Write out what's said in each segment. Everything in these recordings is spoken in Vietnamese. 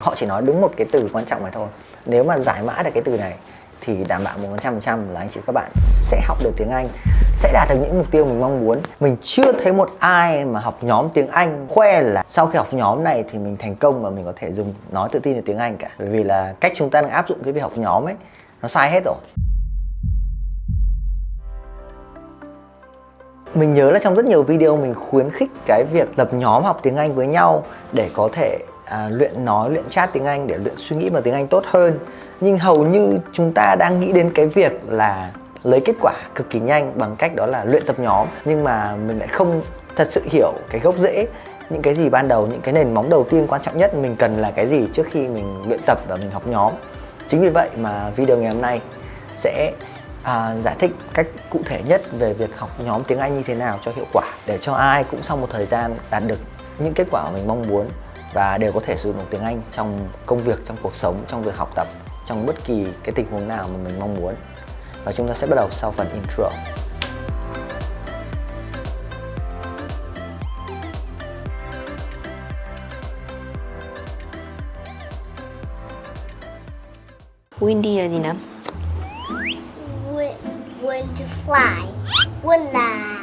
Họ chỉ nói đúng một cái từ quan trọng này thôi. Nếu mà giải mã được cái từ này thì đảm bảo 100% là anh chị các bạn sẽ học được tiếng Anh, sẽ đạt được những mục tiêu mình mong muốn. Mình chưa thấy một ai mà học nhóm tiếng Anh khoe là sau khi học nhóm này thì mình thành công và mình có thể dùng nói tự tin được tiếng Anh cả. Bởi vì là cách chúng ta đang áp dụng cái việc học nhóm ấy nó sai hết rồi. Mình nhớ là trong rất nhiều video mình khuyến khích cái việc lập nhóm học tiếng Anh với nhau để có thể luyện nói, luyện chat tiếng Anh, để luyện suy nghĩ bằng tiếng Anh tốt hơn. Nhưng hầu như chúng ta đang nghĩ đến cái việc là lấy kết quả cực kỳ nhanh bằng cách đó là luyện tập nhóm. Nhưng mà mình lại không thật sự hiểu cái gốc rễ, những cái gì ban đầu, những cái nền móng đầu tiên quan trọng nhất mình cần là cái gì trước khi mình luyện tập và mình học nhóm. Chính vì vậy mà video ngày hôm nay sẽ giải thích cách cụ thể nhất về việc học nhóm tiếng Anh như thế nào cho hiệu quả, để cho ai cũng sau một thời gian đạt được những kết quả mà mình mong muốn và đều có thể sử dụng tiếng Anh trong công việc, trong cuộc sống, trong việc học tập, trong bất kỳ cái tình huống nào mà mình mong muốn. Và chúng ta sẽ bắt đầu sau phần intro. Windy là gì nào? When to fly. When là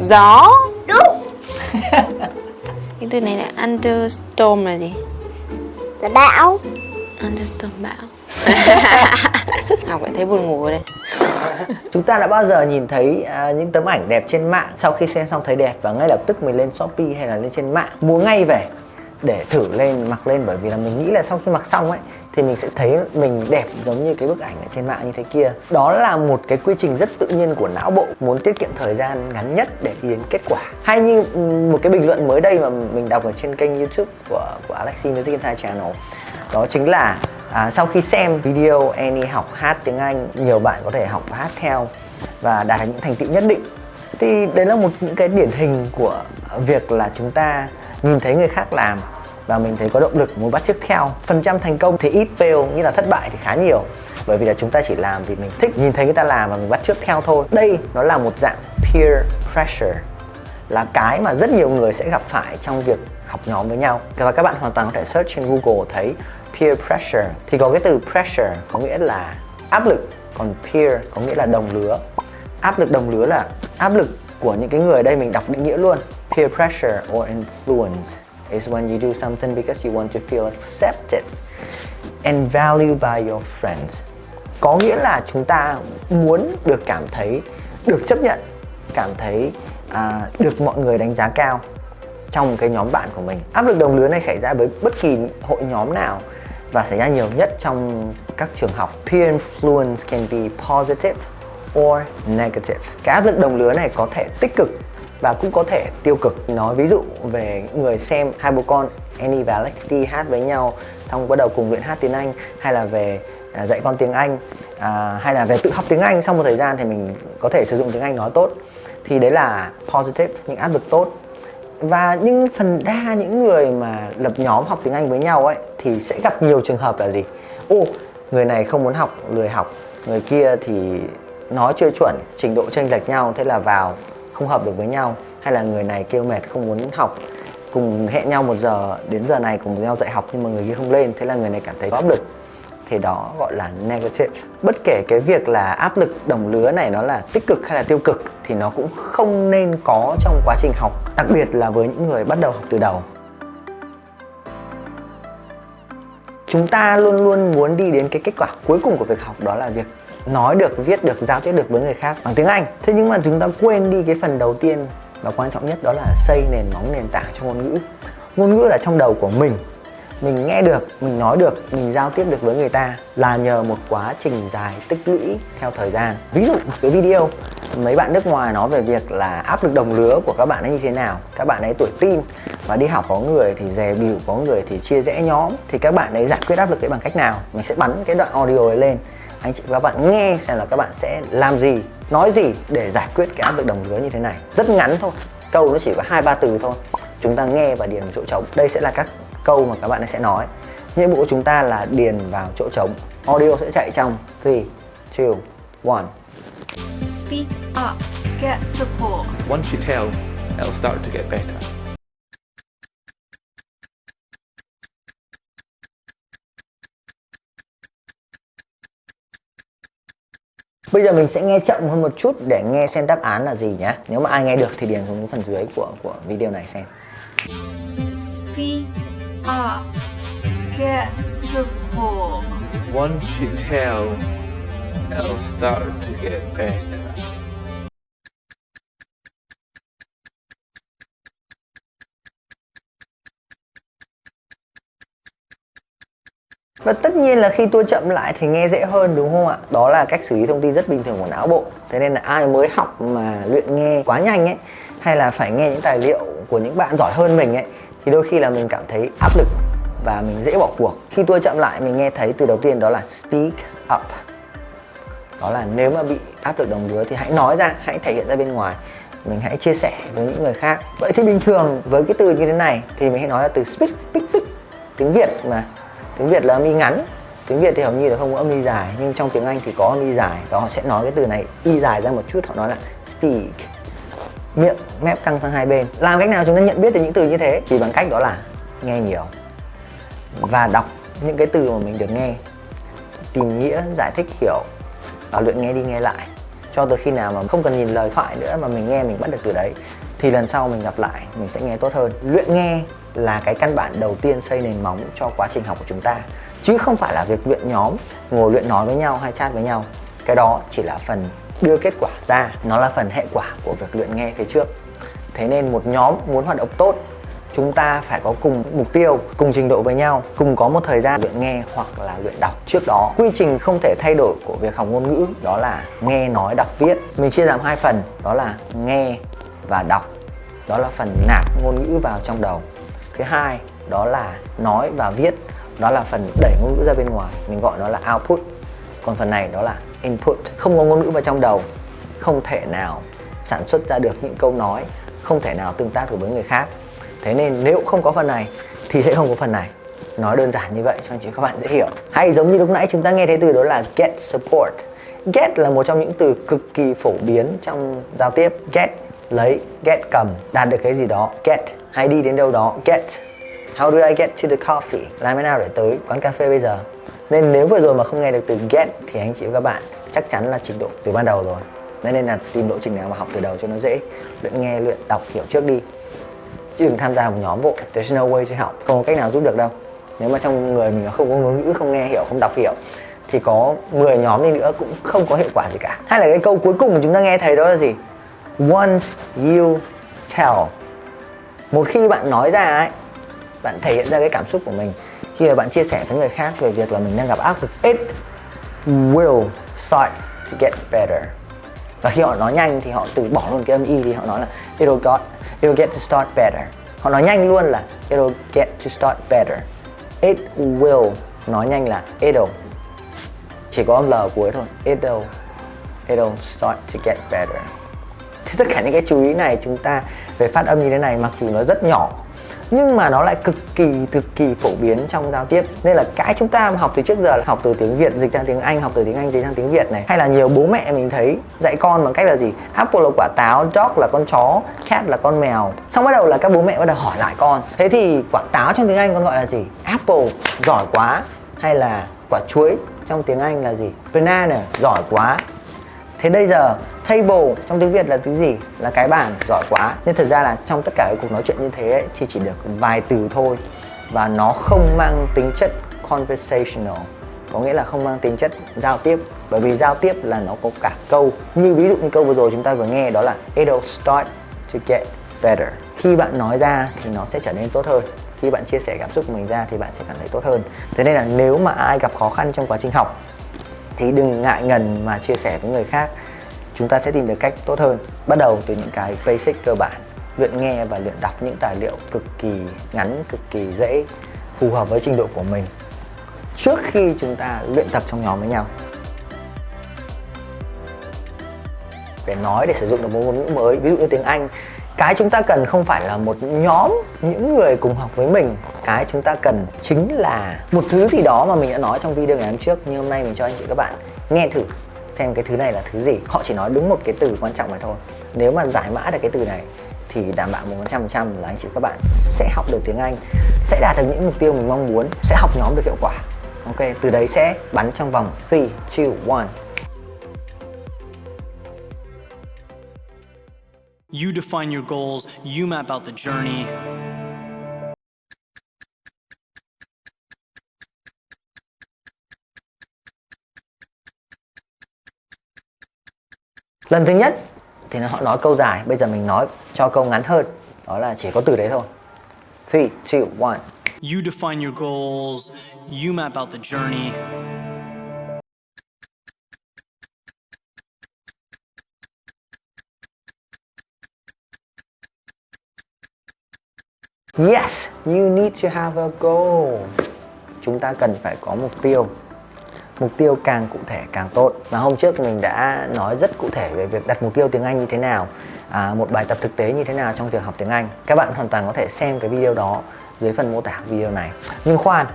Gió. đúng. Cái từ này là understorm là gì? Là bão. Understorm bão. Học lại thấy buồn ngủ rồi đây. Chúng ta đã bao giờ nhìn thấy những tấm ảnh đẹp trên mạng, sau khi xem xong thấy đẹp và ngay lập tức mình lên Shopee hay là lên trên mạng mua ngay về để thử lên, mặc lên, bởi vì là mình nghĩ là sau khi mặc xong ấy thì mình sẽ thấy mình đẹp giống như cái bức ảnh ở trên mạng như thế kia. Đó là một cái quy trình rất tự nhiên của não bộ, muốn tiết kiệm thời gian ngắn nhất để đi đến kết quả. Hay như một cái bình luận mới đây mà mình đọc ở trên kênh YouTube của Alexi Music Inside Channel. Đó chính là sau khi xem video Annie học hát tiếng Anh, nhiều bạn có thể học và hát theo và đạt được những thành tựu nhất định. Thì đấy là những cái điển hình của việc là chúng ta nhìn thấy người khác làm và mình thấy có động lực muốn bắt chước theo. Phần trăm thành công thì ít, fail nghĩa là thất bại thì khá nhiều, bởi vì là chúng ta chỉ làm vì mình thích nhìn thấy người ta làm và mình bắt chước theo thôi. Đây nó là một dạng peer pressure, là cái mà rất nhiều người sẽ gặp phải trong việc học nhóm với nhau. Và các bạn hoàn toàn có thể search trên Google thấy peer pressure. Thì có cái từ pressure có nghĩa là áp lực, còn peer có nghĩa là đồng lứa. Áp lực đồng lứa là áp lực của những cái người ở đây, mình đọc định nghĩa luôn. Peer pressure or influence is when you do something because you want to feel accepted and valued by your friends. Có nghĩa là chúng ta muốn được cảm thấy được chấp nhận, cảm thấy được mọi người đánh giá cao trong cái nhóm bạn của mình. Áp lực đồng lứa này xảy ra với bất kỳ hội nhóm nào và xảy ra nhiều nhất trong các trường học. Peer influence can be positive or negative. Cái áp lực đồng lứa này có thể tích cực và cũng có thể tiêu cực. Nói ví dụ về người xem hai bố con Annie và Alex đi hát với nhau, xong bắt đầu cùng luyện hát tiếng Anh, hay là về dạy con tiếng Anh, hay là về tự học tiếng Anh, sau một thời gian thì mình có thể sử dụng tiếng Anh nói tốt, thì đấy là positive, những áp lực tốt. Và nhưng phần đa những người mà lập nhóm học tiếng Anh với nhau ấy thì sẽ gặp nhiều trường hợp là gì? Người này không muốn học, lười học, người kia thì nói chưa chuẩn, trình độ chênh lệch nhau, thế là vào không hợp được với nhau. Hay là người này kêu mệt không muốn học, cùng hẹn nhau 1 giờ, đến giờ này cùng nhau dạy học nhưng mà người kia không lên, thế là người này cảm thấy có áp lực. Thì đó gọi là negative. Bất kể cái việc là áp lực đồng lứa này nó là tích cực hay là tiêu cực thì nó cũng không nên có trong quá trình học, đặc biệt là với những người bắt đầu học từ đầu. Chúng ta luôn luôn muốn đi đến cái kết quả cuối cùng của việc học, đó là việc nói được, viết được, giao tiếp được với người khác bằng tiếng Anh. Thế nhưng mà chúng ta quên đi cái phần đầu tiên và quan trọng nhất, đó là xây nền móng, nền tảng cho ngôn ngữ. Ngôn ngữ là trong đầu của mình nghe được, mình nói được, mình giao tiếp được với người ta là nhờ một quá trình dài tích lũy theo thời gian. Ví dụ một cái video mấy bạn nước ngoài nói về việc là áp lực đồng lứa của các bạn ấy như thế nào. Các bạn ấy tuổi teen và đi học, có người thì dè bỉu, có người thì chia rẽ nhóm, thì các bạn ấy giải quyết áp lực ấy bằng cách nào? Mình sẽ bắn cái đoạn audio ấy lên, anh chị và các bạn nghe xem là các bạn sẽ làm gì, nói gì để giải quyết cái áp lực đồng lứa như thế này. Rất ngắn thôi, câu nó chỉ có 2-3 từ thôi, chúng ta nghe và điền vào chỗ trống. Đây sẽ là các câu mà các bạn ấy sẽ nói. Nhiệm vụ của chúng ta là điền vào chỗ trống. Audio sẽ chạy trong 3, 2, 1. Speak up, get support. Once you tell, it'll start to get better. Bây giờ mình sẽ nghe chậm hơn một chút để nghe xem đáp án là gì nhé. Nếu mà ai nghe được thì điền xuống phần dưới của video này xem. Speak up. Get support. Once you tell, it'll start to get better. Và tất nhiên là khi tua chậm lại thì nghe dễ hơn, đúng không ạ? Đó là cách xử lý thông tin rất bình thường của não bộ. Thế nên là ai mới học mà luyện nghe quá nhanh ấy, hay là phải nghe những tài liệu của những bạn giỏi hơn mình ấy, thì đôi khi là mình cảm thấy áp lực và mình dễ bỏ cuộc. Khi tua chậm lại mình nghe thấy từ đầu tiên đó là speak up. Đó là nếu mà bị áp lực đồng lứa thì hãy nói ra, hãy thể hiện ra bên ngoài. Mình hãy chia sẻ với những người khác. Vậy thì bình thường với cái từ như thế này thì mình hãy nói là từ speak, tiếng Việt mà. Tiếng Việt là âm y ngắn. Tiếng Việt thì hầu như là không có âm y dài, nhưng trong tiếng Anh thì có âm y dài. Và họ sẽ nói cái từ này y dài ra một chút, họ nói là speak. Miệng mép căng sang hai bên. Làm cách nào chúng ta nhận biết được những từ như thế? Chỉ bằng cách đó là nghe nhiều và đọc những cái từ mà mình được nghe, tìm nghĩa, giải thích, hiểu và luyện nghe đi nghe lại cho tới khi nào mà không cần nhìn lời thoại nữa mà mình nghe mình bắt được từ đấy, thì lần sau mình gặp lại mình sẽ nghe tốt hơn. Luyện nghe là cái căn bản đầu tiên xây nền móng cho quá trình học của chúng ta, chứ không phải là việc luyện nhóm, ngồi luyện nói với nhau hay chat với nhau. Cái đó chỉ là phần đưa kết quả ra, nó là phần hệ quả của việc luyện nghe phía trước. Thế nên một nhóm muốn hoạt động tốt, chúng ta phải có cùng mục tiêu, cùng trình độ với nhau, cùng có một thời gian luyện nghe hoặc là luyện đọc trước đó. Quy trình không thể thay đổi của việc học ngôn ngữ đó là nghe, nói, đọc, viết. Mình chia làm hai phần, đó là nghe và đọc. Đó là phần nạp ngôn ngữ vào trong đầu. Thứ hai, đó là nói và viết. Đó là phần đẩy ngôn ngữ ra bên ngoài. Mình gọi nó là output. Còn phần này đó là input. Không có ngôn ngữ vào trong đầu, không thể nào sản xuất ra được những câu nói, không thể nào tương tác được với người khác. Thế nên nếu không có phần này thì sẽ không có phần này. Nói đơn giản như vậy cho anh chị các bạn dễ hiểu. Hay giống như lúc nãy chúng ta nghe thấy từ đó là get support. Get là một trong những từ cực kỳ phổ biến trong giao tiếp. Get lấy, get cầm, đạt được cái gì đó. Get, hay đi đến đâu đó. Get, how do I get to the coffee? Làm thế nào để tới quán cà phê bây giờ? Nên nếu vừa rồi mà không nghe được từ get thì anh chị và các bạn chắc chắn là trình độ từ ban đầu rồi. Nên là tìm lộ trình nào mà học từ đầu cho nó dễ. Luyện nghe, luyện đọc, hiểu trước đi, chứ đừng tham gia một nhóm vội. There's no way to help. Không có cách nào giúp được đâu. Nếu mà trong người mình không có ngôn ngữ, không nghe hiểu, không đọc hiểu thì có 10 nhóm đi nữa cũng không có hiệu quả gì cả. Hay là cái câu cuối cùng mà chúng ta nghe thấy đó là gì? Once you tell. Một khi bạn nói ra ấy, bạn thể hiện ra cái cảm xúc của mình, khi mà bạn chia sẻ với người khác về việc là mình đang gặp áp lực, it will start to get better. Và khi họ nói nhanh thì họ từ bỏ luôn cái âm y, thì họ nói là it'll get to start better. Họ nói nhanh luôn là it'll get to start better. It will, nói nhanh là it'll, chỉ có âm L cuối thôi. It'll start to get better. Thì tất cả những cái chú ý này chúng ta về phát âm như thế này, mặc dù nó rất nhỏ nhưng mà nó lại cực kỳ phổ biến trong giao tiếp. Nên là cái chúng ta học từ trước giờ là học từ tiếng Việt dịch sang tiếng Anh, học từ tiếng Anh dịch sang tiếng Việt này. Hay là nhiều bố mẹ mình thấy dạy con bằng cách là gì? Apple là quả táo, dog là con chó, cat là con mèo. Xong bắt đầu là các bố mẹ bắt đầu hỏi lại con, thế thì quả táo trong tiếng Anh con gọi là gì? Apple, giỏi quá. Hay là quả chuối trong tiếng Anh là gì? Banana, giỏi quá. Thế bây giờ table trong tiếng Việt là cái gì? Là cái bàn, giỏi quá. Nhưng thật ra là trong tất cả cái cuộc nói chuyện như thế ấy, thì chỉ được vài từ thôi. Và nó không mang tính chất conversational, có nghĩa là không mang tính chất giao tiếp. Bởi vì giao tiếp là nó có cả câu. Như ví dụ như câu vừa rồi chúng ta vừa nghe đó là it'll start to get better. Khi bạn nói ra thì nó sẽ trở nên tốt hơn. Khi bạn chia sẻ cảm xúc của mình ra thì bạn sẽ cảm thấy tốt hơn. Thế nên là nếu mà ai gặp khó khăn trong quá trình học thì đừng ngại ngần mà chia sẻ với người khác. Chúng ta sẽ tìm được cách tốt hơn. Bắt đầu từ những cái basic cơ bản, luyện nghe và luyện đọc những tài liệu cực kỳ ngắn, cực kỳ dễ, phù hợp với trình độ của mình trước khi chúng ta luyện tập trong nhóm với nhau. Để nói, để sử dụng được một ngôn ngữ mới, ví dụ như tiếng Anh, cái chúng ta cần không phải là một nhóm những người cùng học với mình. Cái chúng ta cần chính là một thứ gì đó mà mình đã nói trong video ngày hôm trước. Nhưng hôm nay mình cho anh chị các bạn nghe thử xem cái thứ này là thứ gì. Họ chỉ nói đúng một cái từ quan trọng này thôi. Nếu mà giải mã được cái từ này thì đảm bảo 100% là anh chị các bạn sẽ học được tiếng Anh, sẽ đạt được những mục tiêu mình mong muốn, sẽ học nhóm được hiệu quả. Ok, từ đấy sẽ bắn trong vòng 3, 2, 1. You define your goals, you map out the journey. Lần thứ nhất thì họ nói câu dài, bây giờ mình nói cho câu ngắn hơn, đó là chỉ có từ đấy thôi. 3, 2, 1. You define your goals, you map out the journey. Yes, you need to have a goal. Chúng ta cần phải có mục tiêu. Mục tiêu càng cụ thể càng tốt. Và hôm trước mình đã nói rất cụ thể về việc đặt mục tiêu tiếng Anh như thế nào, một bài tập thực tế như thế nào trong việc học tiếng Anh. Các bạn hoàn toàn có thể xem cái video đó dưới phần mô tả video này. Nhưng khoan,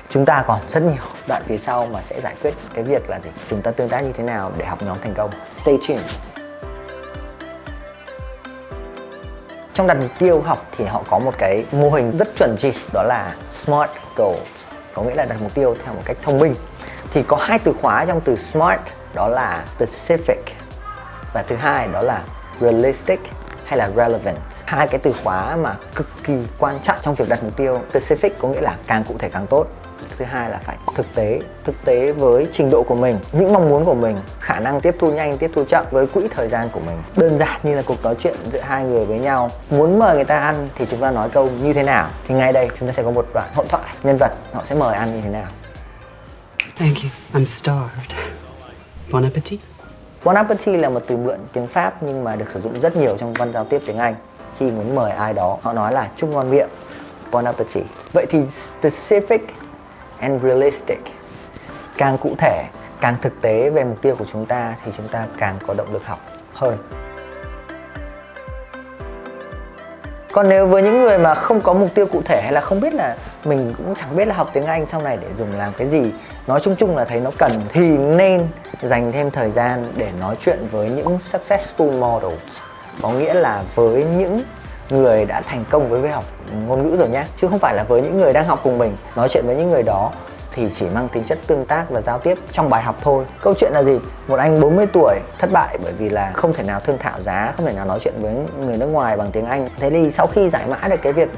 chúng ta còn rất nhiều đoạn phía sau mà sẽ giải quyết cái việc là gì? Chúng ta tương tác như thế nào để học nhóm thành công. Stay tuned. Trong đặt mục tiêu học thì họ có một cái mô hình rất chuẩn chỉ, đó là SMART goals, có nghĩa là đặt mục tiêu theo một cách thông minh. Thì có hai từ khóa trong từ SMART, đó là specific và thứ hai đó là realistic hay là relevant. Hai cái từ khóa mà cực kỳ quan trọng trong việc đặt mục tiêu. Specific có nghĩa là càng cụ thể càng tốt. Thứ hai là phải thực tế với trình độ của mình, những mong muốn của mình, khả năng tiếp thu nhanh, tiếp thu chậm với quỹ thời gian của mình. Đơn giản như là cuộc nói chuyện giữa hai người với nhau. Muốn mời người ta ăn thì chúng ta nói câu như thế nào? Thì ngay đây chúng ta sẽ có một đoạn hội thoại, nhân vật họ sẽ mời ăn như thế nào. Thank you. I'm starved. Bon appetit. Bon appetit là một từ mượn tiếng Pháp nhưng mà được sử dụng rất nhiều trong văn giao tiếp tiếng Anh. Khi muốn mời ai đó, họ nói là chúc ngon miệng. Bon appetit. Vậy thì specific and realistic, càng cụ thể, càng thực tế về mục tiêu của chúng ta thì chúng ta càng có động lực học hơn. Còn nếu với những người mà không có mục tiêu cụ thể hay là không biết là mình cũng chẳng biết là học tiếng Anh sau này để dùng làm cái gì, nói chung chung là thấy nó cần, thì nên dành thêm thời gian để nói chuyện với những successful models, có nghĩa là với những người đã thành công với việc học ngôn ngữ rồi nhé, chứ không phải là với những người đang học cùng mình. Nói chuyện với những người đó thì chỉ mang tính chất tương tác và giao tiếp trong bài học thôi. Câu chuyện là gì? Một anh 40 tuổi thất bại bởi vì là không thể nào thương thảo giá, không thể nào nói chuyện với người nước ngoài bằng tiếng Anh. Thế thì sau khi giải mã được cái việc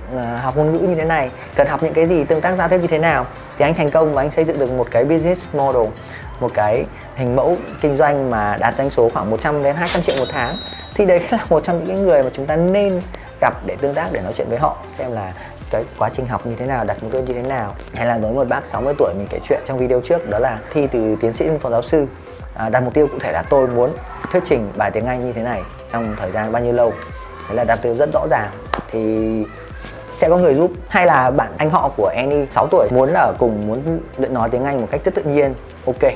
học ngôn ngữ như thế này, cần học những cái gì, tương tác giao tiếp như thế nào, thì anh thành công và anh xây dựng được một cái business model, một cái hình mẫu kinh doanh mà đạt doanh số khoảng 100 đến 200 triệu một tháng. Thì đấy là một trong những người mà chúng ta nên gặp để tương tác, để nói chuyện với họ xem là cái quá trình học như thế nào, đặt mục tiêu như thế nào. Hay là với một bác 60 tuổi mình kể chuyện trong video trước, đó là thi từ tiến sĩ đến phó giáo sư, đặt mục tiêu cụ thể là tôi muốn thuyết trình bài tiếng Anh như thế này trong thời gian bao nhiêu lâu. Thế là đặt mục tiêu rất rõ ràng thì sẽ có người giúp. Hay là bạn anh họ của Annie 6 tuổi muốn ở cùng, muốn nói tiếng Anh một cách rất tự nhiên. Ok,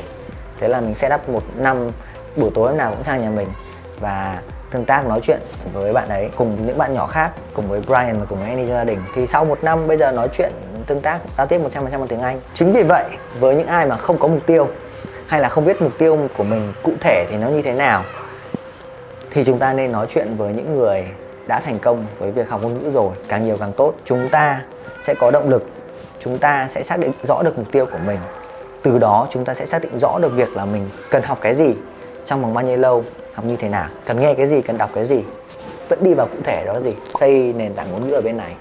thế là mình set up một năm buổi tối nào cũng sang nhà mình và tương tác nói chuyện với bạn ấy cùng những bạn nhỏ khác, cùng với Brian và cùng với Annie trong gia đình. Thì sau một năm bây giờ nói chuyện, tương tác, giao tiếp 100% bằng tiếng Anh. Chính vì vậy, với những ai mà không có mục tiêu hay là không biết mục tiêu của mình cụ thể thì nó như thế nào, thì chúng ta nên nói chuyện với những người đã thành công với việc học ngôn ngữ rồi, càng nhiều càng tốt. Chúng ta sẽ có động lực, chúng ta sẽ xác định rõ được mục tiêu của mình. Từ đó chúng ta sẽ xác định rõ được việc là mình cần học cái gì, trong vòng bao nhiêu lâu, học như thế nào, cần nghe cái gì, cần đọc cái gì. Vẫn đi vào cụ thể, đó là gì? Xây nền tảng ngôn ngữ ở bên này.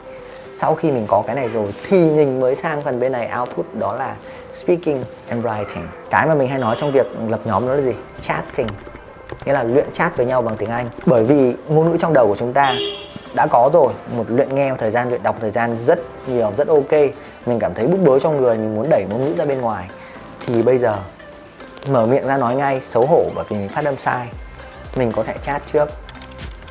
Sau khi mình có cái này rồi thì mình mới sang phần bên này output, đó là speaking and writing. Cái mà mình hay nói trong việc lập nhóm đó là gì? Chatting, nghĩa là luyện chat với nhau bằng tiếng Anh. Bởi vì ngôn ngữ trong đầu của chúng ta đã có rồi, một luyện nghe một thời gian, luyện đọc một thời gian rất nhiều, rất ok. Mình cảm thấy bức bối trong người, mình muốn đẩy ngôn ngữ ra bên ngoài. Thì bây giờ mở miệng ra nói ngay, xấu hổ bởi vì mình phát âm sai, mình có thể chat trước.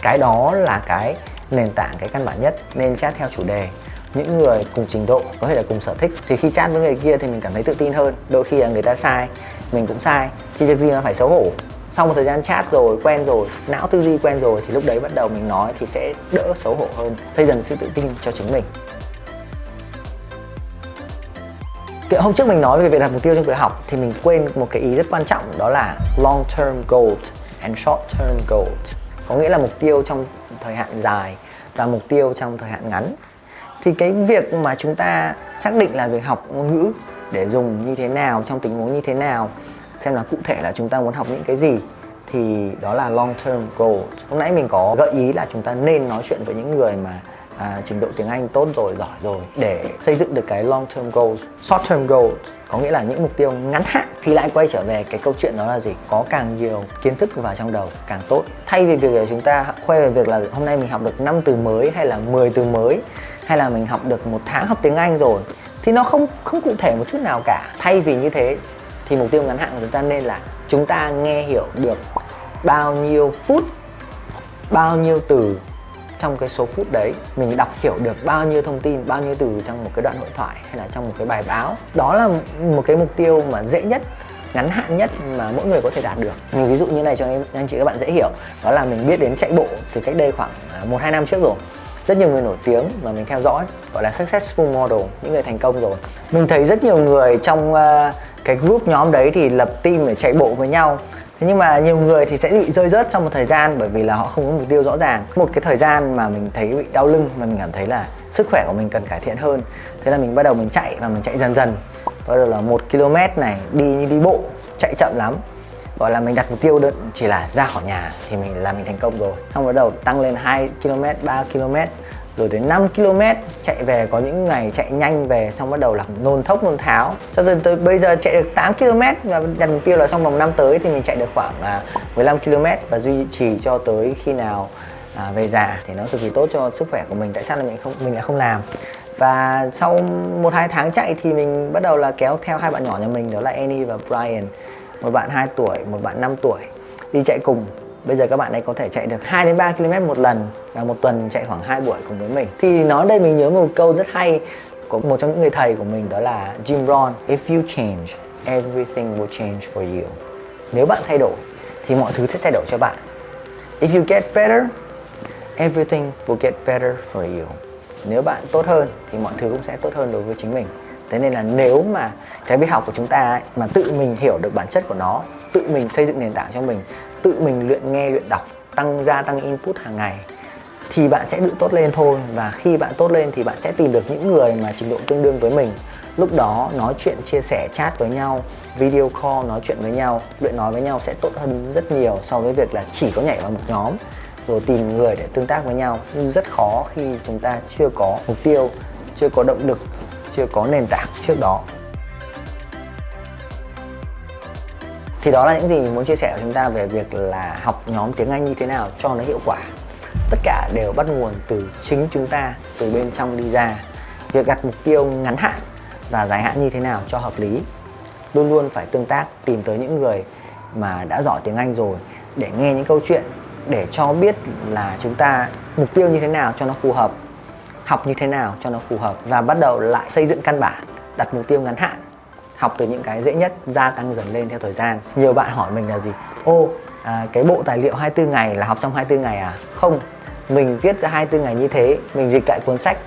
Cái đó là cái nền tảng, cái căn bản nhất. Nên chat theo chủ đề. Những người cùng trình độ, có thể là cùng sở thích, thì khi chat với người kia thì mình cảm thấy tự tin hơn. Đôi khi là người ta sai, mình cũng sai, thì việc gì mà phải xấu hổ. Sau một thời gian chat rồi, quen rồi, não tư duy quen rồi, thì lúc đấy bắt đầu mình nói thì sẽ đỡ xấu hổ hơn, xây dần sự tự tin cho chính mình. Hôm trước mình nói về việc đặt mục tiêu trong việc học thì mình quên một cái ý rất quan trọng, đó là long term goals and short term goals. Có nghĩa là mục tiêu trong thời hạn dài và mục tiêu trong thời hạn ngắn. Thì cái việc mà chúng ta xác định là việc học ngôn ngữ để dùng như thế nào, trong tình huống như thế nào, xem là cụ thể là chúng ta muốn học những cái gì, thì đó là long term goals. Lúc nãy mình có gợi ý là chúng ta nên nói chuyện với những người mà trình độ tiếng Anh tốt rồi, giỏi rồi, để xây dựng được cái long term goals. Short term goals có nghĩa là những mục tiêu ngắn hạn. Thì lại quay trở về cái câu chuyện đó là gì? Có càng nhiều kiến thức vào trong đầu càng tốt. Thay vì việc chúng ta khoe về việc là hôm nay mình học được 5 từ mới hay là 10 từ mới, hay là mình học được 1 tháng học tiếng Anh rồi, thì nó không cụ thể một chút nào cả. Thay vì như thế thì mục tiêu ngắn hạn của chúng ta nên là chúng ta nghe hiểu được bao nhiêu phút, bao nhiêu từ trong cái số phút đấy, mình đọc hiểu được bao nhiêu thông tin, bao nhiêu từ trong một cái đoạn hội thoại hay là trong một cái bài báo. Đó là một cái mục tiêu mà dễ nhất, ngắn hạn nhất mà mỗi người có thể đạt được. Mình ví dụ như này cho anh chị các bạn dễ hiểu. Đó là mình biết đến chạy bộ từ cách đây khoảng 1-2 năm trước rồi. Rất nhiều người nổi tiếng mà mình theo dõi, gọi là successful model, những người thành công rồi. Mình thấy rất nhiều người trong cái group nhóm đấy thì lập team để chạy bộ với nhau. Thế nhưng mà nhiều người thì sẽ bị rơi rớt sau một thời gian, bởi vì là họ không có mục tiêu rõ ràng. Một cái thời gian mà mình thấy bị đau lưng, mà mình cảm thấy là sức khỏe của mình cần cải thiện hơn. Thế là mình bắt đầu mình chạy, và mình chạy dần dần. Bắt đầu là 1 km này, đi như đi bộ, chạy chậm lắm. Gọi là mình đặt mục tiêu chỉ là ra khỏi nhà thì mình thành công rồi. Xong bắt đầu tăng lên 2 km, 3 km, rồi đến 5 km chạy về. Có những ngày chạy nhanh về xong bắt đầu là nôn thốc nôn tháo. Cho nên tới bây giờ chạy được 8 km và đặt mục tiêu là trong vòng năm tới thì mình chạy được khoảng 15 km và duy trì cho tới khi nào về già thì nó cực kỳ tốt cho sức khỏe của mình. Tại sao là mình lại không làm? Và sau 1-2 tháng chạy thì mình bắt đầu là kéo theo 2 bạn nhỏ nhà mình, đó là Annie và Brian. Một bạn 2 tuổi, một bạn 5 tuổi đi chạy cùng. Bây giờ các bạn ấy có thể chạy được 2-3 km một lần, và một tuần chạy khoảng 2 buổi cùng với mình. Thì nói đây mình nhớ một câu rất hay của một trong những người thầy của mình, đó là Jim Rohn. If you change, everything will change for you. Nếu bạn thay đổi thì mọi thứ sẽ thay đổi cho bạn. If you get better, everything will get better for you. Nếu bạn tốt hơn thì mọi thứ cũng sẽ tốt hơn đối với chính mình. Thế nên là nếu mà cái việc học của chúng ta ấy, mà tự mình hiểu được bản chất của nó, tự mình xây dựng nền tảng cho mình, tự mình luyện nghe, luyện đọc, tăng input hàng ngày, thì bạn sẽ tự tốt lên thôi. Và khi bạn tốt lên thì bạn sẽ tìm được những người mà trình độ tương đương với mình. Lúc đó nói chuyện, chia sẻ, chat với nhau, video call, nói chuyện với nhau, luyện nói với nhau sẽ tốt hơn rất nhiều so với việc là chỉ có nhảy vào một nhóm rồi tìm người để tương tác với nhau. Rất khó khi chúng ta chưa có mục tiêu, chưa có động lực, chưa có nền tảng trước đó. Thì đó là những gì mình muốn chia sẻ với chúng ta về việc là học nhóm tiếng Anh như thế nào cho nó hiệu quả. Tất cả đều bắt nguồn từ chính chúng ta, từ bên trong đi ra. Việc đặt mục tiêu ngắn hạn và dài hạn như thế nào cho hợp lý. Luôn luôn phải tương tác, tìm tới những người mà đã giỏi tiếng Anh rồi để nghe những câu chuyện, để cho biết là chúng ta mục tiêu như thế nào cho nó phù hợp, học như thế nào cho nó phù hợp, và bắt đầu lại xây dựng căn bản, đặt mục tiêu ngắn hạn. Học từ những cái dễ nhất, gia tăng dần lên theo thời gian. Nhiều bạn hỏi mình là gì? Cái bộ tài liệu 24 ngày là học trong 24 ngày à? Không, mình viết ra 24 ngày như thế, mình dịch lại cuốn sách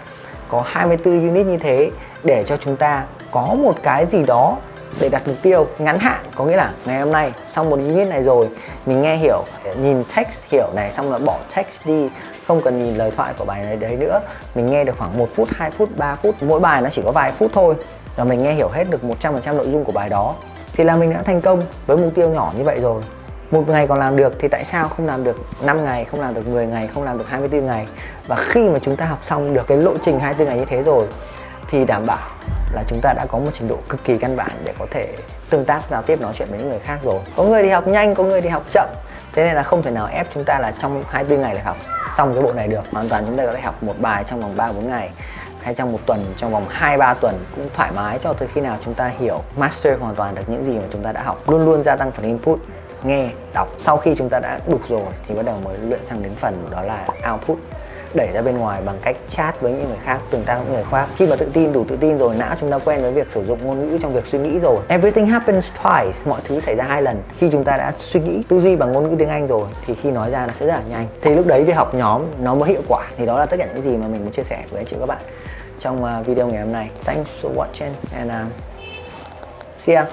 có 24 unit như thế để cho chúng ta có một cái gì đó để đặt mục tiêu ngắn hạn. Có nghĩa là ngày hôm nay xong một unit này rồi, mình nghe hiểu, nhìn text hiểu này, xong rồi bỏ text đi, không cần nhìn lời thoại của bài này đấy nữa. Mình nghe được khoảng 1 phút, 2 phút, 3 phút, mỗi bài nó chỉ có vài phút thôi, và mình nghe hiểu hết được 100% nội dung của bài đó, thì là mình đã thành công với mục tiêu nhỏ như vậy rồi. Một ngày còn làm được thì tại sao không làm được 5 ngày, không làm được 10 ngày, không làm được 24 ngày. Và khi mà chúng ta học xong được cái lộ trình 24 ngày như thế rồi thì đảm bảo là chúng ta đã có một trình độ cực kỳ căn bản để có thể tương tác, giao tiếp, nói chuyện với những người khác rồi. Có người thì học nhanh, có người thì học chậm. Thế nên là không thể nào ép chúng ta là trong 24 ngày là học xong cái bộ này được. Hoàn toàn chúng ta có thể học một bài trong vòng 3-4 ngày, hay trong một tuần, trong vòng 2-3 tuần cũng thoải mái, cho tới khi nào chúng ta hiểu, master hoàn toàn được những gì mà chúng ta đã học. Luôn luôn gia tăng phần input, nghe, đọc. Sau khi chúng ta đã đủ rồi thì bắt đầu mới luyện sang đến phần đó là output, đẩy ra bên ngoài bằng cách chat với những người khác, tương tác với những người khác. Khi mà tự tin, đủ tự tin rồi, não chúng ta quen với việc sử dụng ngôn ngữ trong việc suy nghĩ rồi. Everything happens twice, mọi thứ xảy ra 2 lần. Khi chúng ta đã suy nghĩ, tư duy bằng ngôn ngữ tiếng Anh rồi thì khi nói ra nó sẽ rất là nhanh. Thì lúc đấy việc học nhóm nó mới hiệu quả. Thì đó là tất cả những gì mà mình muốn chia sẻ với anh chị và các bạn trong video ngày hôm nay. Thanks for watching and see ya.